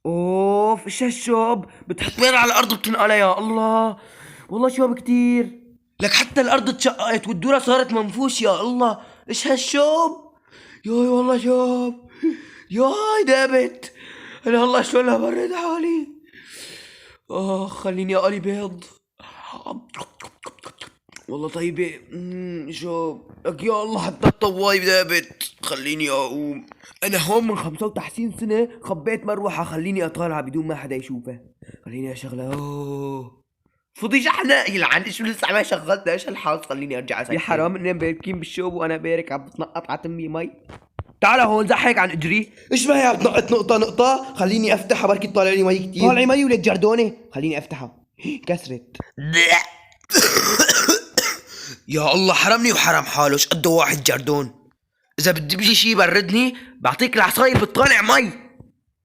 اوف ايش هالشوب، بتحط وين على الارض بتنقلها يا الله. والله شوب كتير، لك حتى الارض اتشققت والدورة صارت منفوش يا الله. ايش هالشوب، ياي والله شوب، ياي دابت. انا الله شلون ابرد حالي. خليني اقلي بيض. والله طيبة. شو لك يا الله، حتى الطواي دابت. خليني اقوم. انا هون من 55 سنة خبيت مروحة، خليني اطالعها بدون ما حدا يشوفها. خليني اشغلها. فضي شحنة يلعن، ايش لسه ما شغلتها، ايش الحظ. خليني ارجع اسكر. يا حرام انهم باركين بالشوب وانا بارك عم بتنقط على تمي مي. تعال هون زحك عن اجري. ايش ما هي بتنقط نقطة نقطة. خليني افتحها بركي طالع لي مي كتير. طالعي مي ولك جردونة. خليني افتحها. كسرت. يا الله حرمني وحرم حاله، ايش قد واحد جردون. اذا بدي بيجي شي يبردني بعطيك العصاير بتطالع مي.